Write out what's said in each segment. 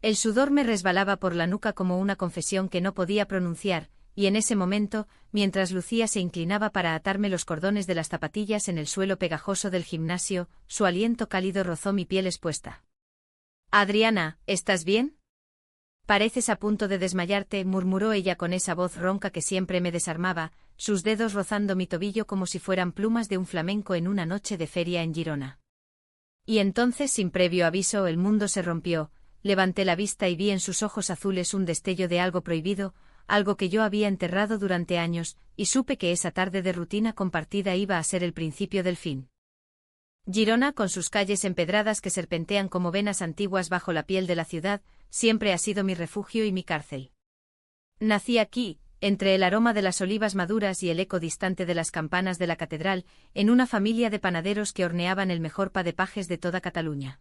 El sudor me resbalaba por la nuca como una confesión que no podía pronunciar, y en ese momento, mientras Lucía se inclinaba para atarme los cordones de las zapatillas en el suelo pegajoso del gimnasio, su aliento cálido rozó mi piel expuesta. «Adriana, ¿estás bien? Pareces a punto de desmayarte», murmuró ella con esa voz ronca que siempre me desarmaba, sus dedos rozando mi tobillo como si fueran plumas de un flamenco en una noche de feria en Girona. Y entonces, sin previo aviso, el mundo se rompió. Levanté la vista y vi en sus ojos azules un destello de algo prohibido, algo que yo había enterrado durante años, y supe que esa tarde de rutina compartida iba a ser el principio del fin. Girona, con sus calles empedradas que serpentean como venas antiguas bajo la piel de la ciudad, siempre ha sido mi refugio y mi cárcel. Nací aquí, entre el aroma de las olivas maduras y el eco distante de las campanas de la catedral, en una familia de panaderos que horneaban el mejor pa de pajes de toda Cataluña.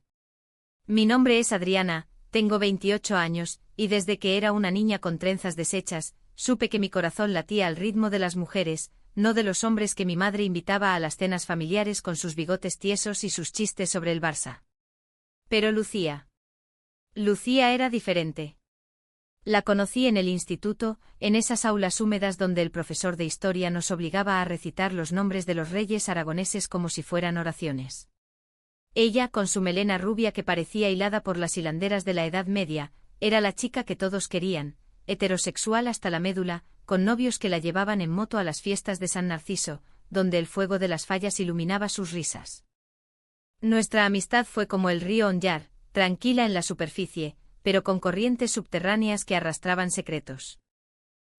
Mi nombre es Adriana, tengo 28 años, y desde que era una niña con trenzas deshechas, supe que mi corazón latía al ritmo de las mujeres, no de los hombres que mi madre invitaba a las cenas familiares con sus bigotes tiesos y sus chistes sobre el Barça. Pero Lucía era diferente. La conocí en el instituto, en esas aulas húmedas donde el profesor de historia nos obligaba a recitar los nombres de los reyes aragoneses como si fueran oraciones. Ella, con su melena rubia que parecía hilada por las hilanderas de la Edad Media, era la chica que todos querían, heterosexual hasta la médula, con novios que la llevaban en moto a las fiestas de San Narciso, donde el fuego de las fallas iluminaba sus risas. Nuestra amistad fue como el río Onyar, tranquila en la superficie, pero con corrientes subterráneas que arrastraban secretos.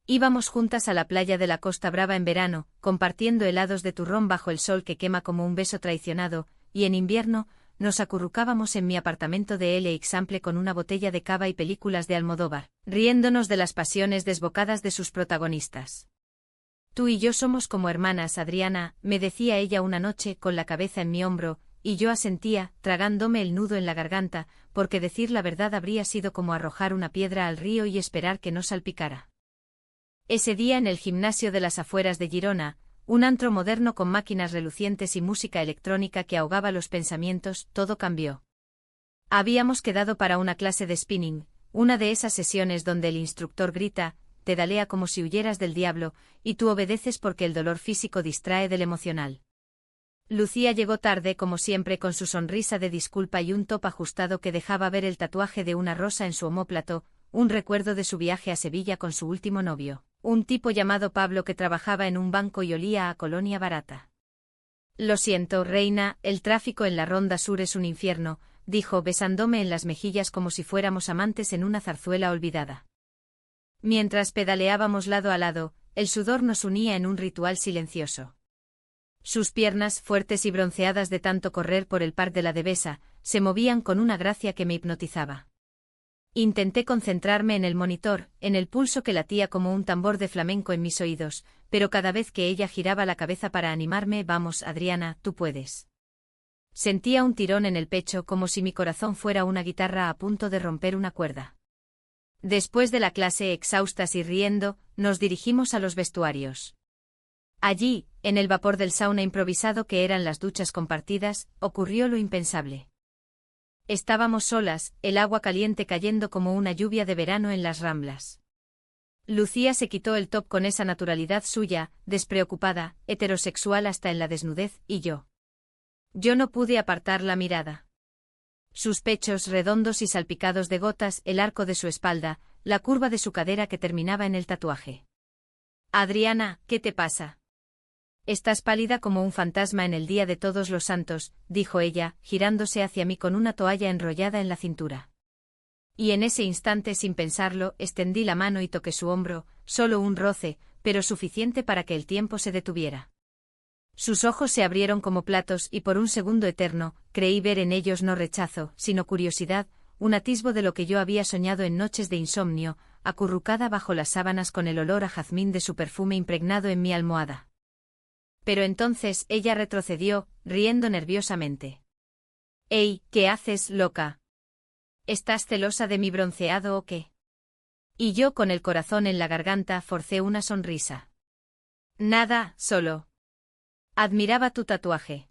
Íbamos juntas a la playa de la Costa Brava en verano, compartiendo helados de turrón bajo el sol que quema como un beso traicionado, y en invierno, nos acurrucábamos en mi apartamento de l'Eixample con una botella de cava y películas de Almodóvar, riéndonos de las pasiones desbocadas de sus protagonistas. «Tú y yo somos como hermanas, Adriana», me decía ella una noche con la cabeza en mi hombro, y yo asentía, tragándome el nudo en la garganta, porque decir la verdad habría sido como arrojar una piedra al río y esperar que no salpicara. Ese día en el gimnasio de las afueras de Girona, un antro moderno con máquinas relucientes y música electrónica que ahogaba los pensamientos, todo cambió. Habíamos quedado para una clase de spinning, una de esas sesiones donde el instructor grita, pedalea como si huyeras del diablo, y tú obedeces porque el dolor físico distrae del emocional. Lucía llegó tarde como siempre con su sonrisa de disculpa y un top ajustado que dejaba ver el tatuaje de una rosa en su omóplato, un recuerdo de su viaje a Sevilla con su último novio, un tipo llamado Pablo que trabajaba en un banco y olía a colonia barata. «Lo siento, reina, el tráfico en la Ronda Sur es un infierno», dijo besándome en las mejillas como si fuéramos amantes en una zarzuela olvidada. Mientras pedaleábamos lado a lado, el sudor nos unía en un ritual silencioso. Sus piernas, fuertes y bronceadas de tanto correr por el Parc de la Devesa, se movían con una gracia que me hipnotizaba. Intenté concentrarme en el monitor, en el pulso que latía como un tambor de flamenco en mis oídos, pero cada vez que ella giraba la cabeza para animarme, «Vamos, Adriana, tú puedes». Sentía un tirón en el pecho como si mi corazón fuera una guitarra a punto de romper una cuerda. Después de la clase, exhaustas y riendo, nos dirigimos a los vestuarios. Allí, en el vapor del sauna improvisado que eran las duchas compartidas, ocurrió lo impensable. Estábamos solas, el agua caliente cayendo como una lluvia de verano en las Ramblas. Lucía se quitó el top con esa naturalidad suya, despreocupada, heterosexual hasta en la desnudez, y yo. Yo no pude apartar la mirada. Sus pechos redondos y salpicados de gotas, el arco de su espalda, la curva de su cadera que terminaba en el tatuaje. «Adriana, ¿qué te pasa? Estás pálida como un fantasma en el Día de Todos los Santos», dijo ella, girándose hacia mí con una toalla enrollada en la cintura. Y en ese instante, sin pensarlo, extendí la mano y toqué su hombro, solo un roce, pero suficiente para que el tiempo se detuviera. Sus ojos se abrieron como platos y por un segundo eterno, creí ver en ellos no rechazo, sino curiosidad, un atisbo de lo que yo había soñado en noches de insomnio, acurrucada bajo las sábanas con el olor a jazmín de su perfume impregnado en mi almohada. Pero entonces ella retrocedió, riendo nerviosamente. «Ey, ¿qué haces, loca? ¿Estás celosa de mi bronceado o qué?» Y yo, con el corazón en la garganta, forcé una sonrisa. «Nada, solo. Admiraba tu tatuaje.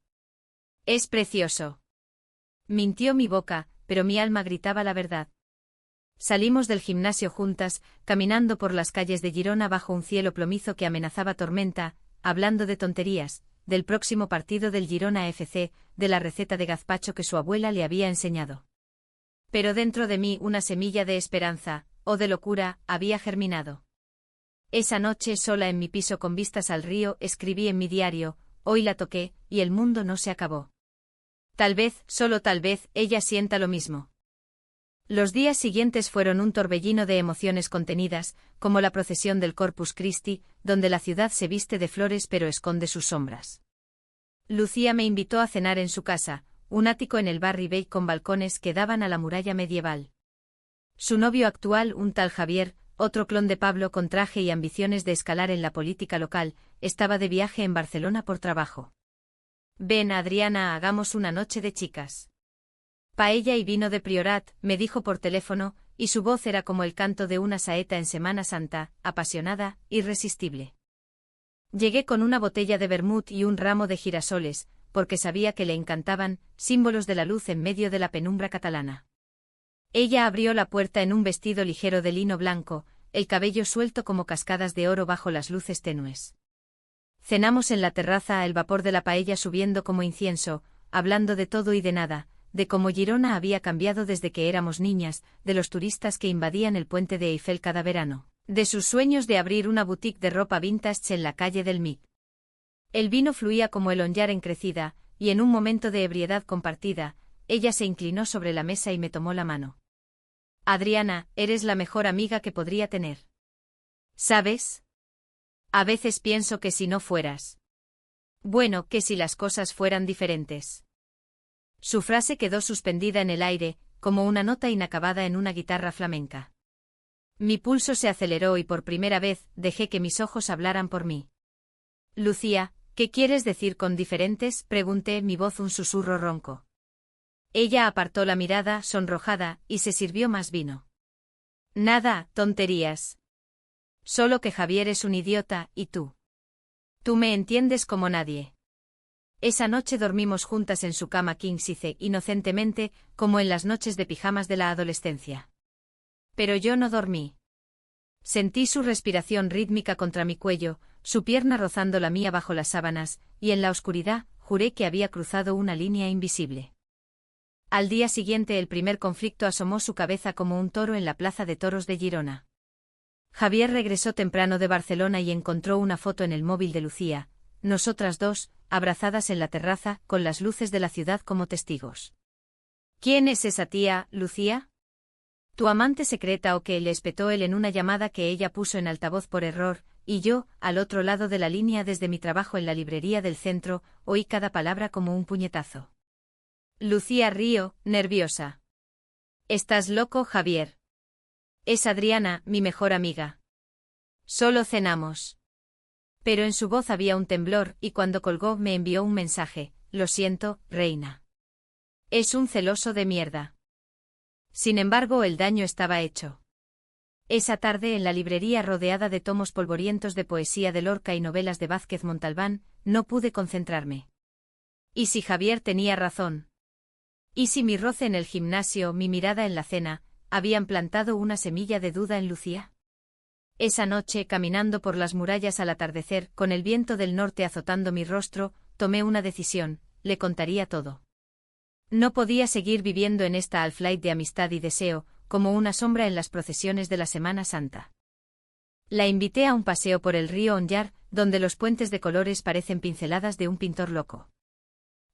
Es precioso». Mintió mi boca, pero mi alma gritaba la verdad. Salimos del gimnasio juntas, caminando por las calles de Girona bajo un cielo plomizo que amenazaba tormenta, hablando de tonterías, del próximo partido del Girona FC, de la receta de gazpacho que su abuela le había enseñado. Pero dentro de mí una semilla de esperanza, o de locura, había germinado. Esa noche, sola en mi piso con vistas al río, escribí en mi diario, hoy la toqué, y el mundo no se acabó. Tal vez, solo tal vez, ella sienta lo mismo. Los días siguientes fueron un torbellino de emociones contenidas, como la procesión del Corpus Christi, donde la ciudad se viste de flores pero esconde sus sombras. Lucía me invitó a cenar en su casa, un ático en el barrio Bay con balcones que daban a la muralla medieval. Su novio actual, un tal Javier, otro clon de Pablo con traje y ambiciones de escalar en la política local, estaba de viaje en Barcelona por trabajo. Ven, Adriana, hagamos una noche de chicas. Paella y vino de Priorat, me dijo por teléfono, y su voz era como el canto de una saeta en Semana Santa, apasionada, irresistible. Llegué con una botella de vermut y un ramo de girasoles, porque sabía que le encantaban, símbolos de la luz en medio de la penumbra catalana. Ella abrió la puerta en un vestido ligero de lino blanco, el cabello suelto como cascadas de oro bajo las luces tenues. Cenamos en la terraza, el vapor de la paella subiendo como incienso, hablando de todo y de nada, de cómo Girona había cambiado desde que éramos niñas, de los turistas que invadían el puente de Eiffel cada verano, de sus sueños de abrir una boutique de ropa vintage en la calle del MIC. El vino fluía como el onyar en crecida, y en un momento de ebriedad compartida, ella se inclinó sobre la mesa y me tomó la mano. Adriana, eres la mejor amiga que podría tener. ¿Sabes? A veces pienso que si no fueras. Bueno, que si las cosas fueran diferentes. Su frase quedó suspendida en el aire, como una nota inacabada en una guitarra flamenca. Mi pulso se aceleró y por primera vez dejé que mis ojos hablaran por mí. Lucía, ¿qué quieres decir con diferentes?, pregunté, mi voz un susurro ronco. Ella apartó la mirada, sonrojada, y se sirvió más vino. Nada, tonterías. Solo que Javier es un idiota, y tú. Tú me entiendes como nadie. Esa noche dormimos juntas en su cama king size, inocentemente, como en las noches de pijamas de la adolescencia. Pero yo no dormí. Sentí su respiración rítmica contra mi cuello, su pierna rozando la mía bajo las sábanas, y en la oscuridad, juré que había cruzado una línea invisible. Al día siguiente el primer conflicto asomó su cabeza como un toro en la plaza de toros de Girona. Javier regresó temprano de Barcelona y encontró una foto en el móvil de Lucía, nosotras dos, abrazadas en la terraza, con las luces de la ciudad como testigos. ¿Quién es esa tía, Lucía? ¿Tu amante secreta o qué?, le espetó él en una llamada que ella puso en altavoz por error, y yo, al otro lado de la línea desde mi trabajo en la librería del centro, oí cada palabra como un puñetazo. Lucía rió, nerviosa. ¿Estás loco, Javier? Es Adriana, mi mejor amiga. Solo cenamos. Pero en su voz había un temblor, y cuando colgó me envió un mensaje: lo siento, reina. Es un celoso de mierda. Sin embargo, el daño estaba hecho. Esa tarde en la librería, rodeada de tomos polvorientos de poesía de Lorca y novelas de Vázquez Montalbán, no pude concentrarme. ¿Y si Javier tenía razón? ¿Y si mi roce en el gimnasio, mi mirada en la cena, habían plantado una semilla de duda en Lucía? Esa noche, caminando por las murallas al atardecer, con el viento del norte azotando mi rostro, tomé una decisión: le contaría todo. No podía seguir viviendo en esta Half-Life de amistad y deseo, como una sombra en las procesiones de la Semana Santa. La invité a un paseo por el río Onyar, donde los puentes de colores parecen pinceladas de un pintor loco.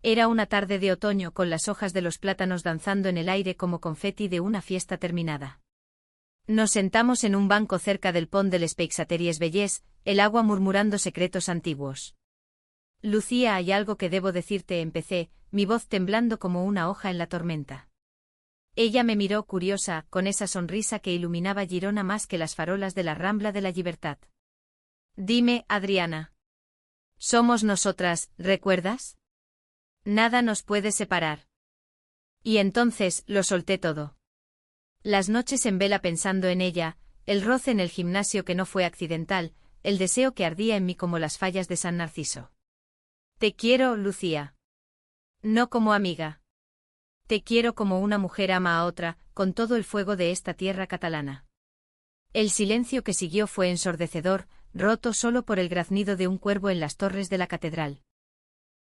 Era una tarde de otoño con las hojas de los plátanos danzando en el aire como confeti de una fiesta terminada. Nos sentamos en un banco cerca del pont de les Peixateries Vellès, el agua murmurando secretos antiguos. Lucía, hay algo que debo decirte, empecé, mi voz temblando como una hoja en la tormenta. Ella me miró curiosa, con esa sonrisa que iluminaba Girona más que las farolas de la Rambla de la Libertad. Dime, Adriana. Somos nosotras, ¿recuerdas? Nada nos puede separar. Y entonces, lo solté todo. Las noches en vela pensando en ella, el roce en el gimnasio que no fue accidental, el deseo que ardía en mí como las fallas de San Narciso. Te quiero, Lucía. No como amiga. Te quiero como una mujer ama a otra, con todo el fuego de esta tierra catalana. El silencio que siguió fue ensordecedor, roto solo por el graznido de un cuervo en las torres de la catedral.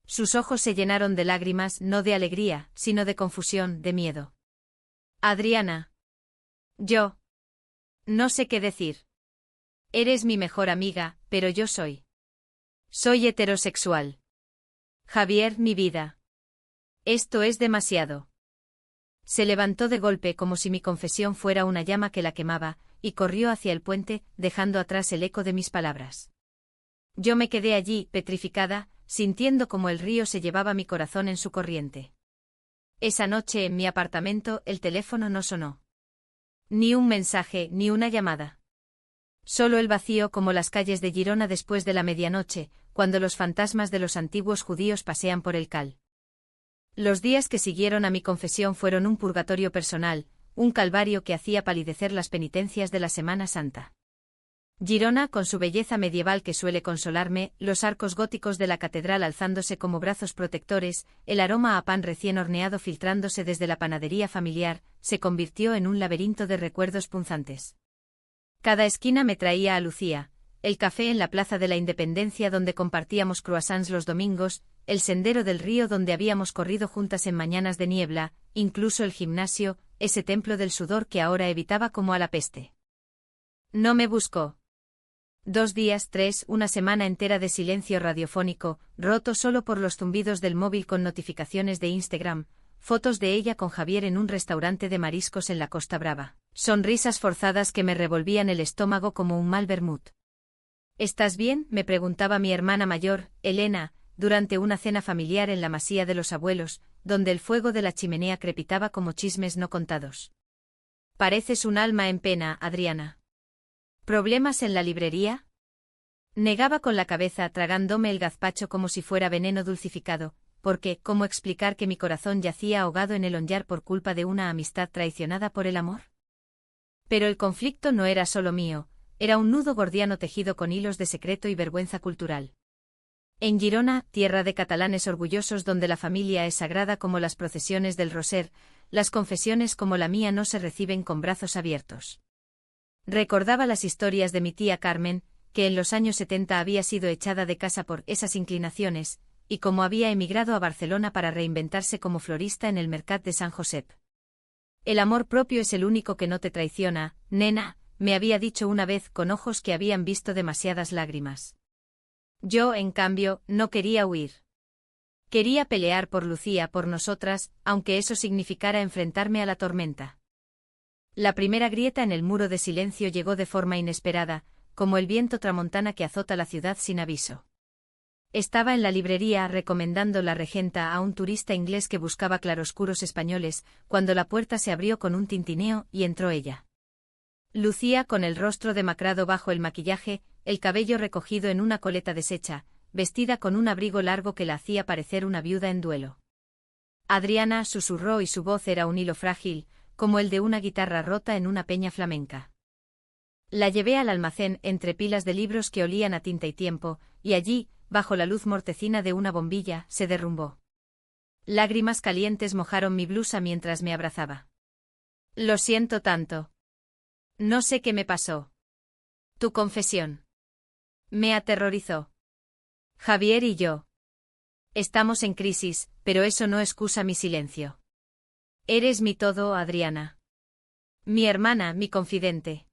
Sus ojos se llenaron de lágrimas, no de alegría, sino de confusión, de miedo. Adriana. Yo. No sé qué decir. Eres mi mejor amiga, pero yo soy. Soy heterosexual. Javier, mi vida. Esto es demasiado. Se levantó de golpe como si mi confesión fuera una llama que la quemaba, y corrió hacia el puente, dejando atrás el eco de mis palabras. Yo me quedé allí, petrificada, sintiendo como el río se llevaba mi corazón en su corriente. Esa noche en mi apartamento el teléfono no sonó. Ni un mensaje, ni una llamada. Solo el vacío como las calles de Girona después de la medianoche, cuando los fantasmas de los antiguos judíos pasean por el cal. Los días que siguieron a mi confesión fueron un purgatorio personal, un calvario que hacía palidecer las penitencias de la Semana Santa. Girona, con su belleza medieval que suele consolarme, los arcos góticos de la catedral alzándose como brazos protectores, el aroma a pan recién horneado filtrándose desde la panadería familiar, se convirtió en un laberinto de recuerdos punzantes. Cada esquina me traía a Lucía, el café en la Plaza de la Independencia donde compartíamos croissants los domingos, el sendero del río donde habíamos corrido juntas en mañanas de niebla, incluso el gimnasio, ese templo del sudor que ahora evitaba como a la peste. No me buscó. 2 días, 3, una semana entera de silencio radiofónico, roto solo por los zumbidos del móvil con notificaciones de Instagram, fotos de ella con Javier en un restaurante de mariscos en la Costa Brava, sonrisas forzadas que me revolvían el estómago como un mal vermut. ¿Estás bien?, me preguntaba mi hermana mayor, Elena, durante una cena familiar en la masía de los abuelos, donde el fuego de la chimenea crepitaba como chismes no contados. Pareces un alma en pena, Adriana. ¿Problemas en la librería? Negaba con la cabeza, tragándome el gazpacho como si fuera veneno dulcificado, porque, ¿cómo explicar que mi corazón yacía ahogado en el honyar por culpa de una amistad traicionada por el amor? Pero el conflicto no era solo mío, era un nudo gordiano tejido con hilos de secreto y vergüenza cultural. En Girona, tierra de catalanes orgullosos donde la familia es sagrada como las procesiones del Roser, las confesiones como la mía no se reciben con brazos abiertos. Recordaba las historias de mi tía Carmen, que en los años 70 había sido echada de casa por esas inclinaciones, y cómo había emigrado a Barcelona para reinventarse como florista en el Mercat de Sant Josep. El amor propio es el único que no te traiciona, nena, me había dicho una vez con ojos que habían visto demasiadas lágrimas. Yo, en cambio, no quería huir. Quería pelear por Lucía, por nosotras, aunque eso significara enfrentarme a la tormenta. La primera grieta en el muro de silencio llegó de forma inesperada, como el viento tramontana que azota la ciudad sin aviso. Estaba en la librería recomendando La Regenta a un turista inglés que buscaba claroscuros españoles, cuando la puerta se abrió con un tintineo y entró ella. Lucía con el rostro demacrado bajo el maquillaje, el cabello recogido en una coleta deshecha, vestida con un abrigo largo que la hacía parecer una viuda en duelo. Adriana susurró y su voz era un hilo frágil, como el de una guitarra rota en una peña flamenca. La llevé al almacén entre pilas de libros que olían a tinta y tiempo, y allí, bajo la luz mortecina de una bombilla, se derrumbó. Lágrimas calientes mojaron mi blusa mientras me abrazaba. Lo siento tanto. No sé qué me pasó. Tu confesión. Me aterrorizó. Javier y yo. Estamos en crisis, pero eso no excusa mi silencio. Eres mi todo, Adriana. Mi hermana, mi confidente.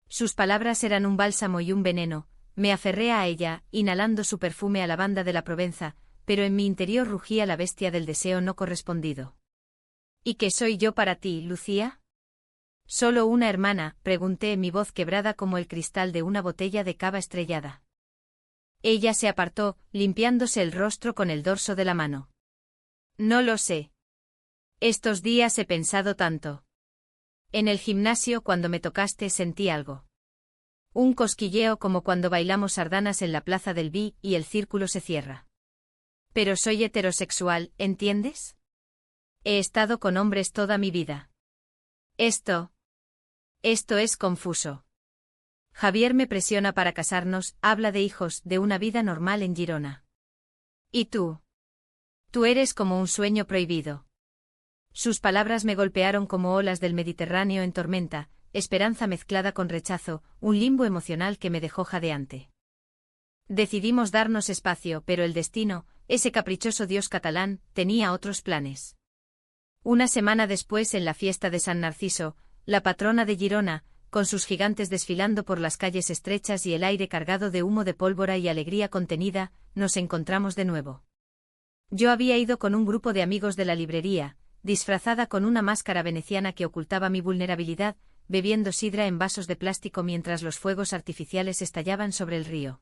Sus palabras eran un bálsamo y un veneno. Me aferré a ella, inhalando su perfume a lavanda de la Provenza, pero en mi interior rugía la bestia del deseo no correspondido. ¿Y qué soy yo para ti, Lucía? Solo una hermana, pregunté, mi voz quebrada como el cristal de una botella de cava estrellada. Ella se apartó, limpiándose el rostro con el dorso de la mano. No lo sé. Estos días he pensado tanto. En el gimnasio cuando me tocaste sentí algo. Un cosquilleo como cuando bailamos sardanas en la plaza del Bí y el círculo se cierra. Pero soy heterosexual, ¿entiendes? He estado con hombres toda mi vida. Esto es confuso. Javier me presiona para casarnos, habla de hijos, de una vida normal en Girona. ¿Y tú? Tú eres como un sueño prohibido. Sus palabras me golpearon como olas del Mediterráneo en tormenta, esperanza mezclada con rechazo, un limbo emocional que me dejó jadeante. Decidimos darnos espacio, pero el destino, ese caprichoso dios catalán, tenía otros planes. Una semana después, en la fiesta de San Narciso, la patrona de Girona, con sus gigantes desfilando por las calles estrechas y el aire cargado de humo de pólvora y alegría contenida, nos encontramos de nuevo. Yo había ido con un grupo de amigos de la librería, disfrazada con una máscara veneciana que ocultaba mi vulnerabilidad, bebiendo sidra en vasos de plástico mientras los fuegos artificiales estallaban sobre el río.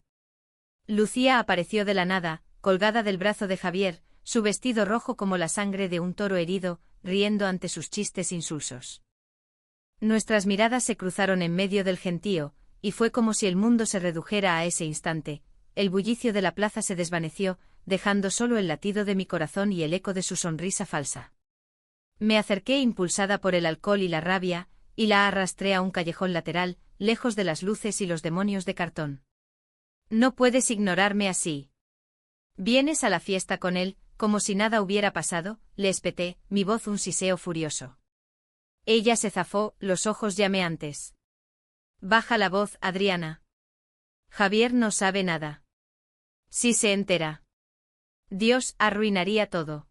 Lucía apareció de la nada, colgada del brazo de Javier, su vestido rojo como la sangre de un toro herido, riendo ante sus chistes insulsos. Nuestras miradas se cruzaron en medio del gentío, y fue como si el mundo se redujera a ese instante. El bullicio de la plaza se desvaneció, dejando solo el latido de mi corazón y el eco de su sonrisa falsa. Me acerqué impulsada por el alcohol y la rabia, y la arrastré a un callejón lateral, lejos de las luces y los demonios de cartón. No puedes ignorarme así. ¿Vienes a la fiesta con él, como si nada hubiera pasado?, le espeté, mi voz un siseo furioso. Ella se zafó, los ojos llameantes. Baja la voz, Adriana. Javier no sabe nada. Si se entera. Dios arruinaría todo.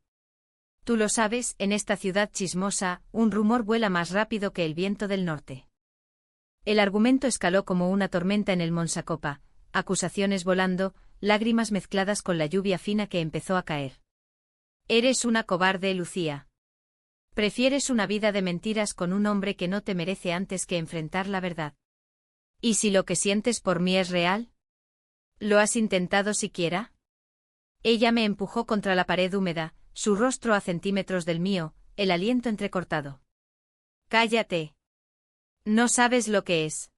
Tú lo sabes, en esta ciudad chismosa, un rumor vuela más rápido que el viento del norte. El argumento escaló como una tormenta en el Monsacopa, acusaciones volando, lágrimas mezcladas con la lluvia fina que empezó a caer. Eres una cobarde, Lucía. Prefieres una vida de mentiras con un hombre que no te merece antes que enfrentar la verdad. ¿Y si lo que sientes por mí es real? ¿Lo has intentado siquiera? Ella me empujó contra la pared húmeda, su rostro a centímetros del mío, el aliento entrecortado. Cállate. No sabes lo que es.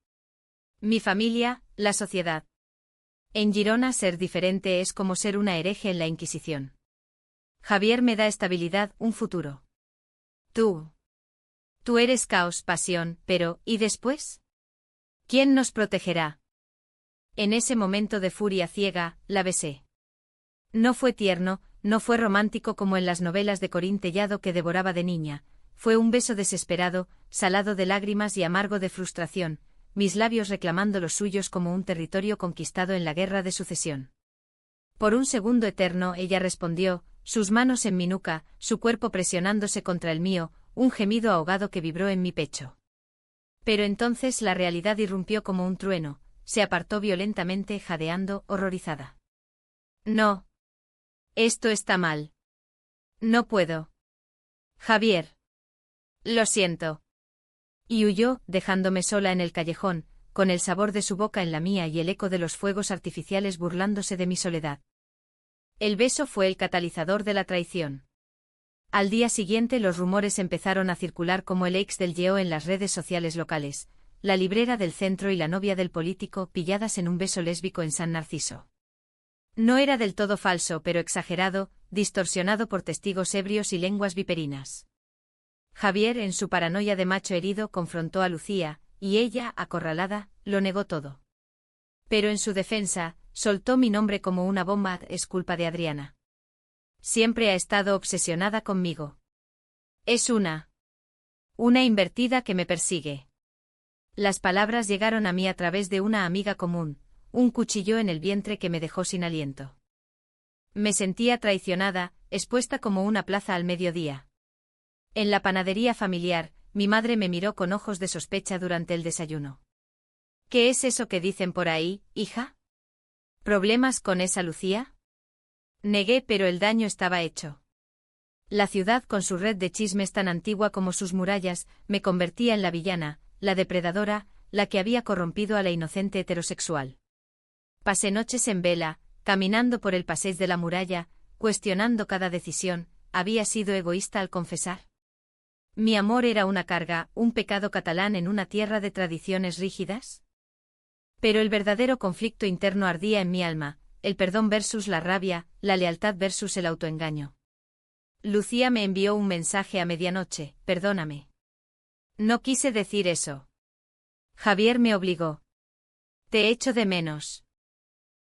Mi familia, la sociedad. En Girona ser diferente es como ser una hereje en la Inquisición. Javier me da estabilidad, un futuro. Tú eres caos, pasión, pero, ¿y después? ¿Quién nos protegerá? En ese momento de furia ciega, la besé. No fue tierno, no fue romántico como en las novelas de Corín Tellado que devoraba de niña, fue un beso desesperado, salado de lágrimas y amargo de frustración, mis labios reclamando los suyos como un territorio conquistado en la guerra de sucesión. Por un segundo eterno ella respondió, sus manos en mi nuca, su cuerpo presionándose contra el mío, un gemido ahogado que vibró en mi pecho. Pero entonces la realidad irrumpió como un trueno, se apartó violentamente, jadeando, horrorizada. No. Esto está mal. No puedo. Javier. Lo siento. Y huyó, dejándome sola en el callejón, con el sabor de su boca en la mía y el eco de los fuegos artificiales burlándose de mi soledad. El beso fue el catalizador de la traición. Al día siguiente los rumores empezaron a circular como el ex del Yeo en las redes sociales locales, la librera del centro y la novia del político pilladas en un beso lésbico en San Narciso. No era del todo falso, pero exagerado, distorsionado por testigos ebrios y lenguas viperinas. Javier, en su paranoia de macho herido, confrontó a Lucía, y ella, acorralada, lo negó todo. Pero en su defensa, soltó mi nombre como una bomba, es culpa de Adriana. Siempre ha estado obsesionada conmigo. Es una invertida que me persigue. Las palabras llegaron a mí a través de una amiga común, un cuchillo en el vientre que me dejó sin aliento. Me sentía traicionada, expuesta como una plaza al mediodía. En la panadería familiar, mi madre me miró con ojos de sospecha durante el desayuno. ¿Qué es eso que dicen por ahí, hija? ¿Problemas con esa Lucía? Negué, pero el daño estaba hecho. La ciudad, con su red de chismes tan antigua como sus murallas, me convertía en la villana, la depredadora, la que había corrompido a la inocente heterosexual. Pasé noches en vela, caminando por el paseo de la muralla, cuestionando cada decisión. ¿Había sido egoísta al confesar? ¿Mi amor era una carga, un pecado catalán en una tierra de tradiciones rígidas? Pero el verdadero conflicto interno ardía en mi alma, el perdón versus la rabia, la lealtad versus el autoengaño. Lucía me envió un mensaje a medianoche, perdóname. No quise decir eso. Javier me obligó. Te echo de menos.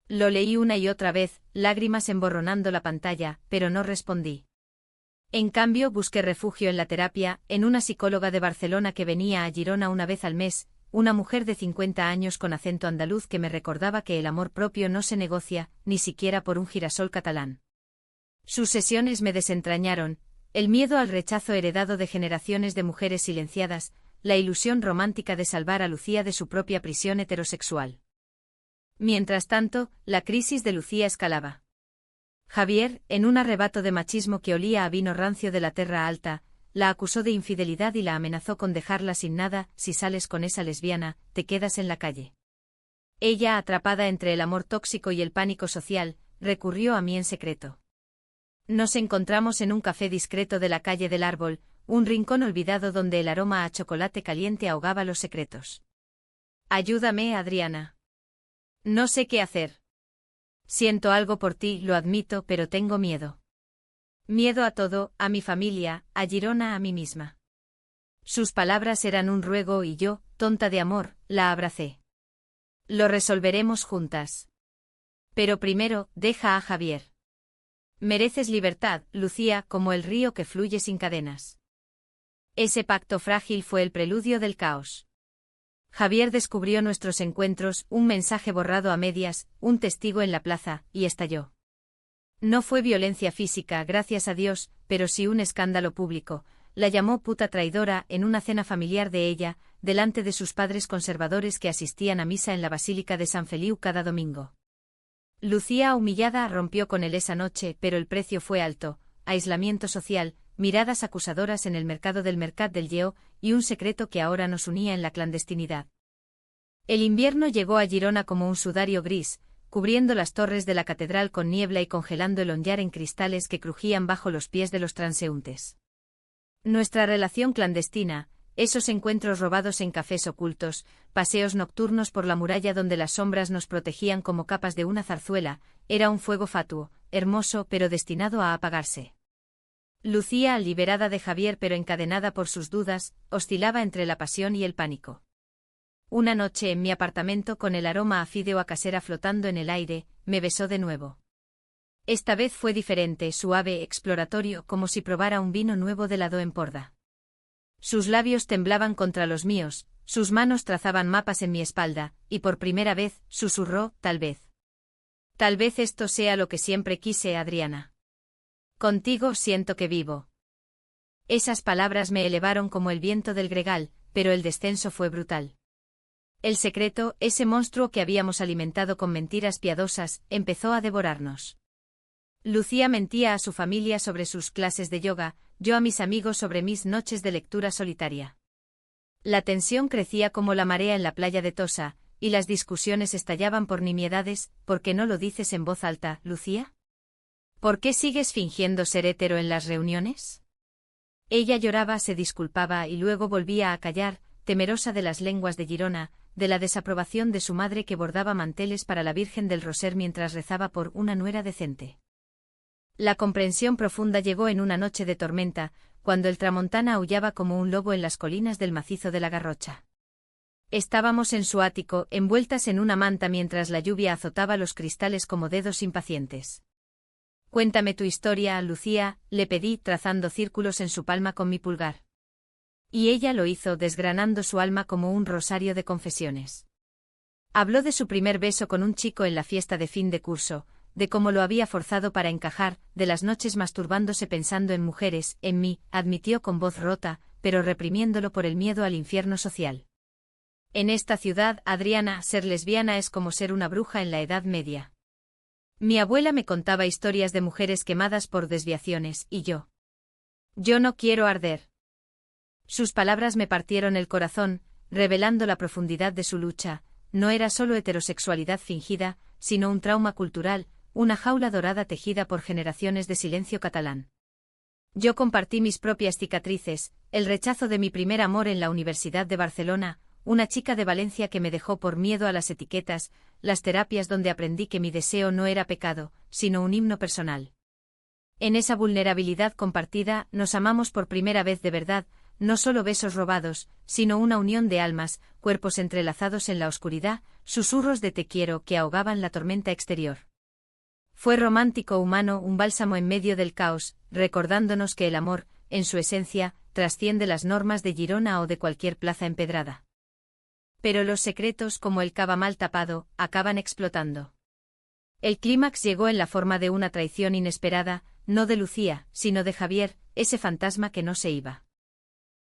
Lo leí una y otra vez, lágrimas emborronando la pantalla, pero no respondí. En cambio, busqué refugio en la terapia, en una psicóloga de Barcelona que venía a Girona una vez al mes, una mujer de 50 años con acento andaluz que me recordaba que el amor propio no se negocia, ni siquiera por un girasol catalán. Sus sesiones me desentrañaron, el miedo al rechazo heredado de generaciones de mujeres silenciadas, la ilusión romántica de salvar a Lucía de su propia prisión heterosexual. Mientras tanto, la crisis de Lucía escalaba. Javier, en un arrebato de machismo que olía a vino rancio de la Terra Alta, la acusó de infidelidad y la amenazó con dejarla sin nada: si sales con esa lesbiana, te quedas en la calle. Ella, atrapada entre el amor tóxico y el pánico social, recurrió a mí en secreto. Nos encontramos en un café discreto de la calle del Árbol, un rincón olvidado donde el aroma a chocolate caliente ahogaba los secretos. Ayúdame, Adriana. No sé qué hacer. Siento algo por ti, lo admito, pero tengo miedo. Miedo a todo, a mi familia, a Girona, a mí misma. Sus palabras eran un ruego y yo, tonta de amor, la abracé. Lo resolveremos juntas. Pero primero, deja a Javier. Mereces libertad, Lucía, como el río que fluye sin cadenas. Ese pacto frágil fue el preludio del caos. Javier descubrió nuestros encuentros, un mensaje borrado a medias, un testigo en la plaza, y estalló. No fue violencia física, gracias a Dios, pero sí un escándalo público. La llamó puta traidora en una cena familiar de ella, delante de sus padres conservadores que asistían a misa en la Basílica de San Feliu cada domingo. Lucía, humillada, rompió con él esa noche, pero el precio fue alto: aislamiento social, miradas acusadoras en el mercado del Mercat del Lleó, y un secreto que ahora nos unía en la clandestinidad. El invierno llegó a Girona como un sudario gris, cubriendo las torres de la catedral con niebla y congelando el onyar en cristales que crujían bajo los pies de los transeúntes. Nuestra relación clandestina, esos encuentros robados en cafés ocultos, paseos nocturnos por la muralla donde las sombras nos protegían como capas de una zarzuela, era un fuego fatuo, hermoso pero destinado a apagarse. Lucía, liberada de Javier pero encadenada por sus dudas, oscilaba entre la pasión y el pánico. Una noche en mi apartamento, con el aroma a fideo casera flotando en el aire, me besó de nuevo. Esta vez fue diferente, suave, exploratorio, como si probara un vino nuevo de la Empordà. Sus labios temblaban contra los míos, sus manos trazaban mapas en mi espalda, y por primera vez, susurró: tal vez. Tal vez esto sea lo que siempre quise, Adriana. Contigo siento que vivo. Esas palabras me elevaron como el viento del gregal, pero el descenso fue brutal. El secreto, ese monstruo que habíamos alimentado con mentiras piadosas, empezó a devorarnos. Lucía mentía a su familia sobre sus clases de yoga, yo a mis amigos sobre mis noches de lectura solitaria. La tensión crecía como la marea en la playa de Tossa, y las discusiones estallaban por nimiedades. ¿Por qué no lo dices en voz alta, Lucía? ¿Por qué sigues fingiendo ser hétero en las reuniones? Ella lloraba, se disculpaba y luego volvía a callar, temerosa de las lenguas de Girona, de la desaprobación de su madre que bordaba manteles para la Virgen del Roser mientras rezaba por una nuera decente. La comprensión profunda llegó en una noche de tormenta, cuando el tramontana aullaba como un lobo en las colinas del macizo de la Garrocha. Estábamos en su ático, envueltas en una manta mientras la lluvia azotaba los cristales como dedos impacientes. Cuéntame tu historia, Lucía, le pedí, trazando círculos en su palma con mi pulgar. Y ella lo hizo, desgranando su alma como un rosario de confesiones. Habló de su primer beso con un chico en la fiesta de fin de curso, de cómo lo había forzado para encajar, de las noches masturbándose pensando en mujeres, en mí, admitió con voz rota, pero reprimiéndolo por el miedo al infierno social. En esta ciudad, Adriana, ser lesbiana es como ser una bruja en la Edad Media. Mi abuela me contaba historias de mujeres quemadas por desviaciones, y yo no quiero arder. Sus palabras me partieron el corazón, revelando la profundidad de su lucha. No era solo heterosexualidad fingida, sino un trauma cultural, una jaula dorada tejida por generaciones de silencio catalán. Yo compartí mis propias cicatrices, el rechazo de mi primer amor en la Universidad de Barcelona, una chica de Valencia que me dejó por miedo a las etiquetas, las terapias donde aprendí que mi deseo no era pecado, sino un himno personal. En esa vulnerabilidad compartida, nos amamos por primera vez de verdad, no solo besos robados, sino una unión de almas, cuerpos entrelazados en la oscuridad, susurros de te quiero que ahogaban la tormenta exterior. Fue romántico humano, un bálsamo en medio del caos, recordándonos que el amor, en su esencia, trasciende las normas de Girona o de cualquier plaza empedrada. Pero los secretos, como el cava mal tapado, acaban explotando. El clímax llegó en la forma de una traición inesperada, no de Lucía, sino de Javier, ese fantasma que no se iba.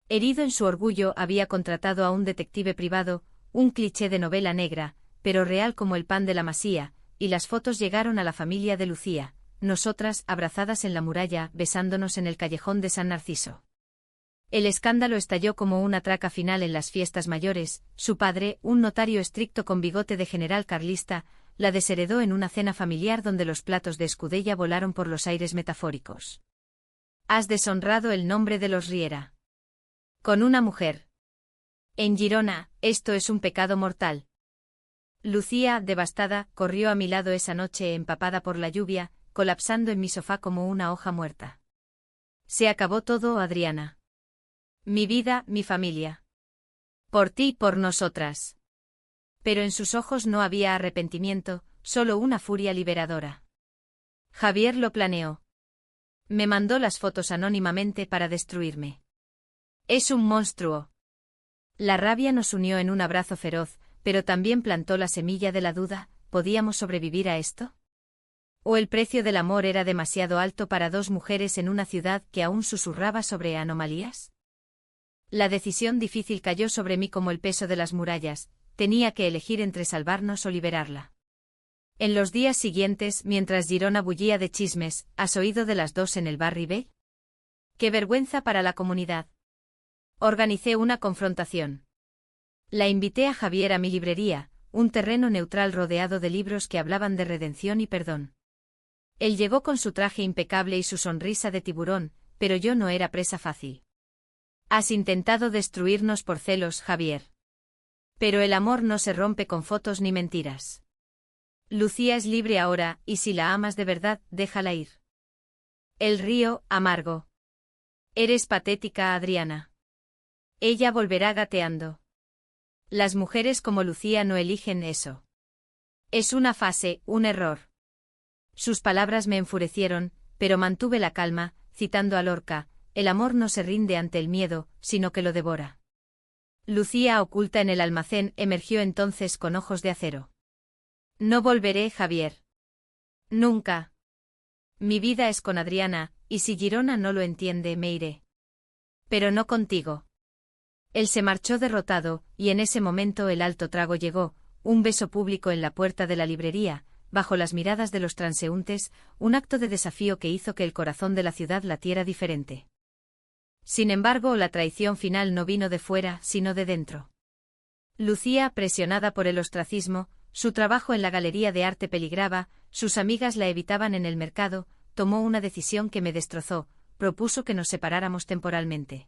Herido en su orgullo, había contratado a un detective privado, un cliché de novela negra, pero real como el pan de la masía, y las fotos llegaron a la familia de Lucía, nosotras abrazadas en la muralla, besándonos en el callejón de San Narciso. El escándalo estalló como una traca final en las fiestas mayores. Su padre, un notario estricto con bigote de general carlista, la desheredó en una cena familiar donde los platos de escudella volaron por los aires metafóricos. Has deshonrado el nombre de los Riera. Con una mujer. En Girona, esto es un pecado mortal. Lucía, devastada, corrió a mi lado esa noche empapada por la lluvia, colapsando en mi sofá como una hoja muerta. Se acabó todo, Adriana. Mi vida, mi familia. Por ti, por nosotras. Pero en sus ojos no había arrepentimiento, solo una furia liberadora. Javier lo planeó. Me mandó las fotos anónimamente para destruirme. Es un monstruo. La rabia nos unió en un abrazo feroz, pero también plantó la semilla de la duda. ¿Podíamos sobrevivir a esto? ¿O el precio del amor era demasiado alto para dos mujeres en una ciudad que aún susurraba sobre anomalías? La decisión difícil cayó sobre mí como el peso de las murallas. Tenía que elegir entre salvarnos o liberarla. En los días siguientes, mientras Girona bullía de chismes, ¿has oído de las dos en el Barri B? ¡Qué vergüenza para la comunidad! Organicé una confrontación. La invité a Javier a mi librería, un terreno neutral rodeado de libros que hablaban de redención y perdón. Él llegó con su traje impecable y su sonrisa de tiburón, pero yo no era presa fácil. Has intentado destruirnos por celos, Javier. Pero el amor no se rompe con fotos ni mentiras. Lucía es libre ahora, y si la amas de verdad, déjala ir. El río, amargo. Eres patética, Adriana. Ella volverá gateando. Las mujeres como Lucía no eligen eso. Es una fase, un error. Sus palabras me enfurecieron, pero mantuve la calma, citando a Lorca, el amor no se rinde ante el miedo, sino que lo devora. Lucía, oculta en el almacén, emergió entonces con ojos de acero. No volveré, Javier. Nunca. Mi vida es con Adriana, y si Girona no lo entiende, me iré. Pero no contigo. Él se marchó derrotado, y en ese momento el alto trago llegó, un beso público en la puerta de la librería, bajo las miradas de los transeúntes, un acto de desafío que hizo que el corazón de la ciudad latiera diferente. Sin embargo, la traición final no vino de fuera, sino de dentro. Lucía, presionada por el ostracismo, su trabajo en la galería de arte peligraba, sus amigas la evitaban en el mercado, tomó una decisión que me destrozó, propuso que nos separáramos temporalmente.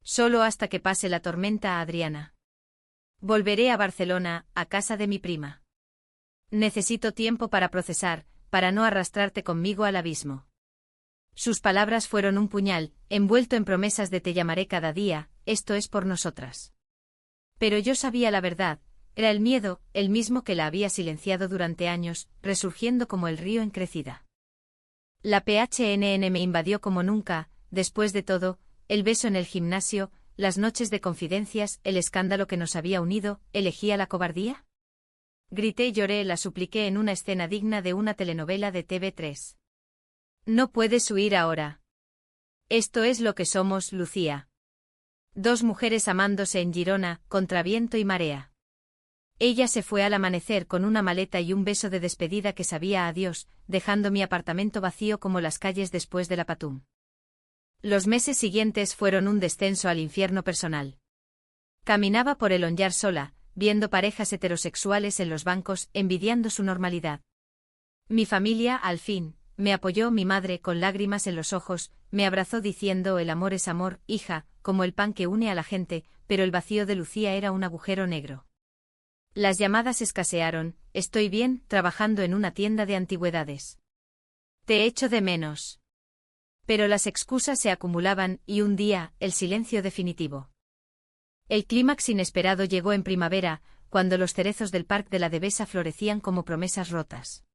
Solo hasta que pase la tormenta, Adriana. Volveré a Barcelona, a casa de mi prima. Necesito tiempo para procesar, para no arrastrarte conmigo al abismo. Sus palabras fueron un puñal, envuelto en promesas de te llamaré cada día, esto es por nosotras. Pero yo sabía la verdad, era el miedo, el mismo que la había silenciado durante años, resurgiendo como el río en crecida. La PHNN me invadió como nunca, después de todo, el beso en el gimnasio, las noches de confidencias, el escándalo que nos había unido, ¿elegía la cobardía? Grité y lloré, la supliqué en una escena digna de una telenovela de TV3. No puedes huir ahora. Esto es lo que somos, Lucía. Dos mujeres amándose en Girona, contra viento y marea. Ella se fue al amanecer con una maleta y un beso de despedida que sabía a adiós, dejando mi apartamento vacío como las calles después de la Patum. Los meses siguientes fueron un descenso al infierno personal. Caminaba por el Onyar sola, viendo parejas heterosexuales en los bancos, envidiando su normalidad. Mi familia, al fin, me apoyó. Mi madre, con lágrimas en los ojos, me abrazó diciendo: el amor es amor, hija, como el pan que une a la gente, pero el vacío de Lucía era un agujero negro. Las llamadas escasearon. Estoy bien, trabajando en una tienda de antigüedades. Te echo de menos. Pero las excusas se acumulaban, y un día, el silencio definitivo. El clímax inesperado llegó en primavera, cuando los cerezos del Parque de la Devesa florecían como promesas rotas.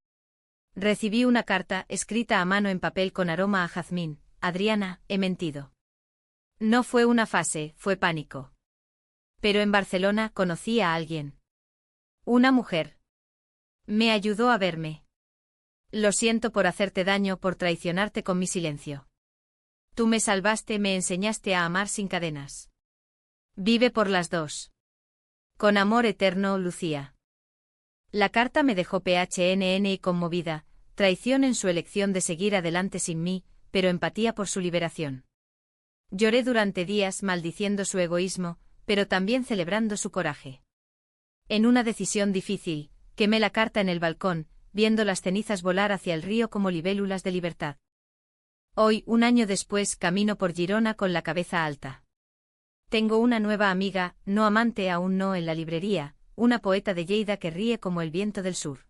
Recibí una carta, escrita a mano en papel con aroma a jazmín. Adriana, he mentido. No fue una fase, fue pánico. Pero en Barcelona conocí a alguien. Una mujer. Me ayudó a verme. Lo siento por hacerte daño, por traicionarte con mi silencio. Tú me salvaste, me enseñaste a amar sin cadenas. Vive por las dos. Con amor eterno, Lucía. La carta me dejó PHNN y conmovida, traición en su elección de seguir adelante sin mí, pero empatía por su liberación. Lloré durante días maldiciendo su egoísmo, pero también celebrando su coraje. En una decisión difícil, quemé la carta en el balcón, viendo las cenizas volar hacia el río como libélulas de libertad. Hoy, un año después, camino por Girona con la cabeza alta. Tengo una nueva amiga, no amante aún no en la librería, una poeta de Lleida que ríe como el viento del sur.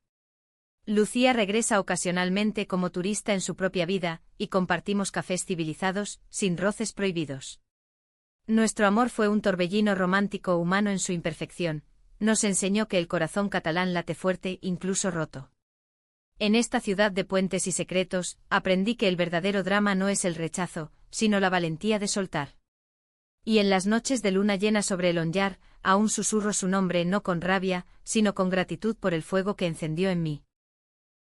Lucía regresa ocasionalmente como turista en su propia vida, y compartimos cafés civilizados, sin roces prohibidos. Nuestro amor fue un torbellino romántico humano en su imperfección, nos enseñó que el corazón catalán late fuerte incluso roto. En esta ciudad de puentes y secretos, aprendí que el verdadero drama no es el rechazo, sino la valentía de soltar. Y en las noches de luna llena sobre el Onyar, aún susurro su nombre no con rabia, sino con gratitud por el fuego que encendió en mí.